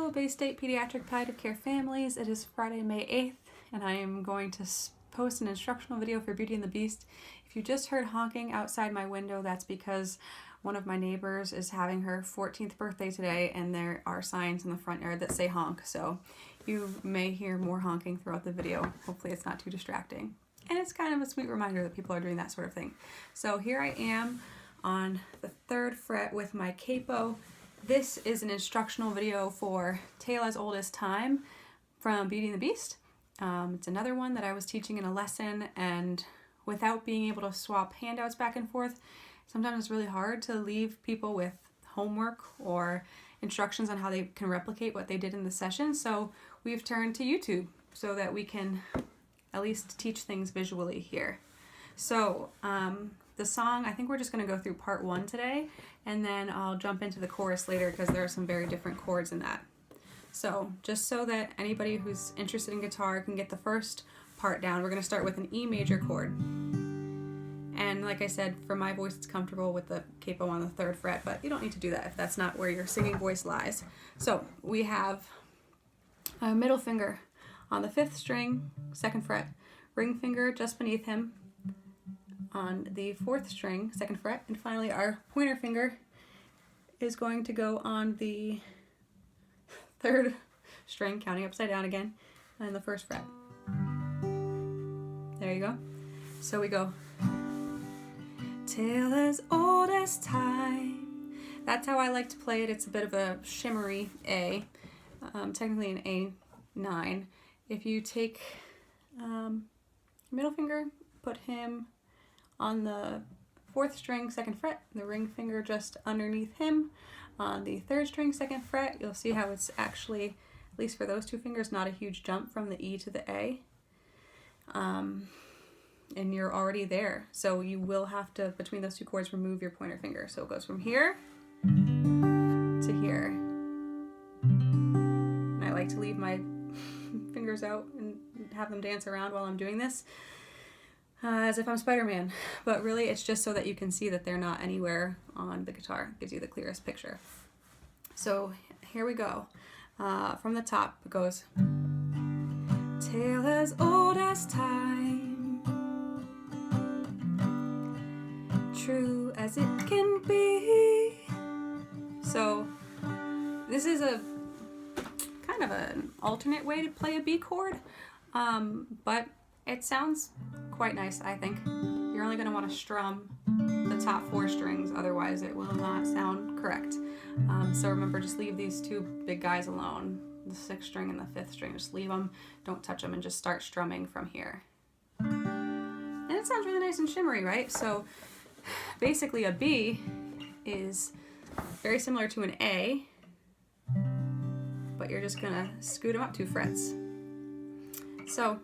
Hello Bay State Pediatric Palliative Care families. It is Friday, May 8th, and I am going to post an instructional video for Beauty and the Beast. If you just heard honking outside my window, that's because one of my neighbors is having her 14th birthday today, and there are signs in the front yard that say honk, so you may hear more honking throughout the video. Hopefully it's not too distracting. And it's kind of a sweet reminder that people are doing that sort of thing. So here I am on the 3rd fret with my capo. This is an instructional video for Tale as Old as Time from Beauty and the Beast. It's another one that I was teaching in a lesson, and without being able to swap handouts back and forth, sometimes it's really hard to leave people with homework or instructions on how they can replicate what they did in the session. So we've turned to YouTube so that we can at least teach things visually here. So the song, I think we're just going to go through part 1 today, and then I'll jump into the chorus later because there are some very different chords in that. So just so that anybody who's interested in guitar can get the first part down, we're going to start with an E major chord. And like I said, for my voice it's comfortable with the capo on the 3rd fret, but you don't need to do that if that's not where your singing voice lies. So we have a middle finger on the 5th string, 2nd fret, ring finger just beneath him on the 4th string, 2nd fret, and finally our pointer finger is going to go on the 3rd string, counting upside down again, and the 1st fret. There you go. So we go, tale as old as time. That's how I like to play it. It's a bit of a shimmery A, technically an A9. If you take middle finger, put him on the 4th string, 2nd fret, the ring finger just underneath him. On the 3rd string, 2nd fret, you'll see how it's actually, at least for those 2 fingers, not a huge jump from the E to the A. And you're already there. So you will have to, between those 2 chords, remove your pointer finger. So it goes from here to here. And I like to leave my fingers out and have them dance around while I'm doing this. As if I'm Spider-Man, but really it's just so that you can see that they're not anywhere on the guitar. It gives you the clearest picture. So here we go. From the top it goes, tale as old as time, true as it can be. So this is a kind of an alternate way to play a B chord, but it sounds quite nice, I think. You're only going to want to strum the top 4 strings, otherwise it will not sound correct. So remember, just leave these 2 big guys alone, the 6th string and the 5th string. Just leave them, don't touch them, and just start strumming from here. And it sounds really nice and shimmery, right? So basically a B is very similar to an A, but you're just going to scoot them up 2 frets. So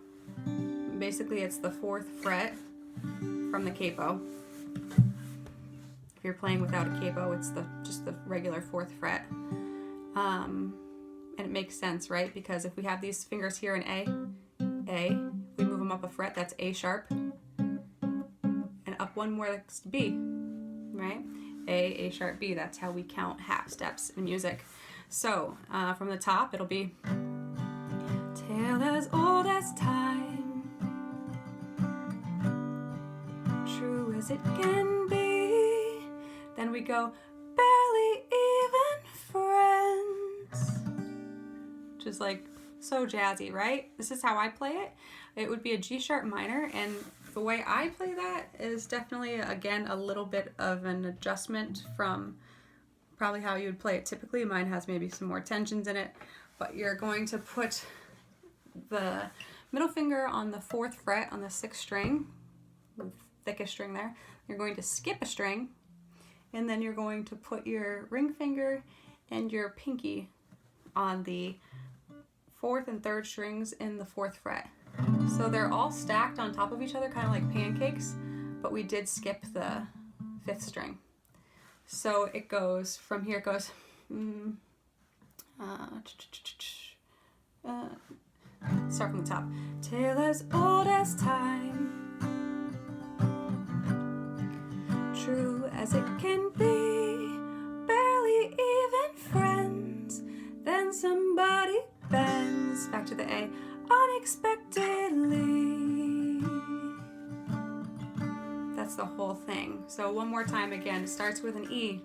basically it's the 4th fret from the capo. If you're playing without a capo, it's just the regular 4th fret. And it makes sense, right? Because if we have these fingers here in A, we move them up a fret, that's A sharp, and up 1 more, that's B, right? A sharp, B, that's how we count half steps in music. So from the top, it'll be tale as old as time, true as it can be. Then we go, barely even friends. Just like so jazzy, right? This is how I play it. It would be a G sharp minor, and the way I play that is definitely, again, a little bit of an adjustment from probably how you would play it typically. Mine has maybe some more tensions in it, but you're going to put the middle finger on the 4th fret on the 6th string, the thickest string there. You're going to skip a string, and then you're going to put your ring finger and your pinky on the 4th and 3rd strings in the 4th fret. So they're all stacked on top of each other, kind of like pancakes, but we did skip the 5th string. So it goes, from here it goes, start from the top. Tale as old as time, true as it can be, barely even friends, then somebody F's, back to the A, unexpectedly. That's the whole thing. So one more time again, it starts with an E.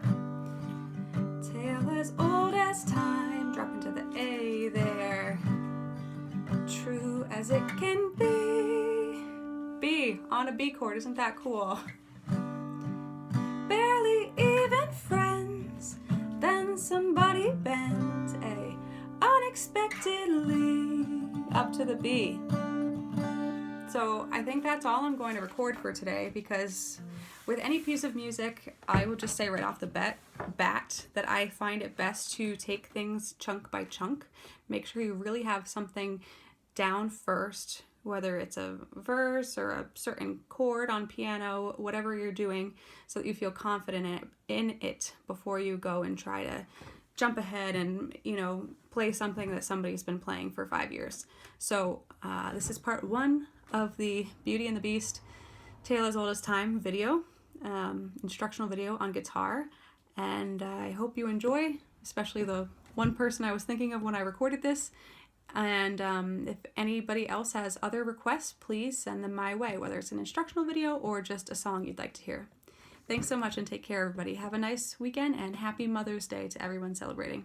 Tale as old as time, drop into the A there. True as it can be. B, on a B chord, isn't that cool? Barely even friends, then somebody bends A, unexpectedly, up to the B. So I think that's all I'm going to record for today, because with any piece of music, I will just say right off the bat that I find it best to take things chunk by chunk. Make sure you really have something down first, whether it's a verse or a certain chord on piano, whatever you're doing, so that you feel confident in it before you go and try to jump ahead and, play something that somebody's been playing for 5 years. So this is part 1 of the Beauty and the Beast Tale as Old as Time video, instructional video on guitar, and I hope you enjoy, especially the one person I was thinking of when I recorded this. And if anybody else has other requests, please send them my way, whether it's an instructional video or just a song you'd like to hear. Thanks so much and take care, everybody. Have a nice weekend and happy Mother's Day to everyone celebrating.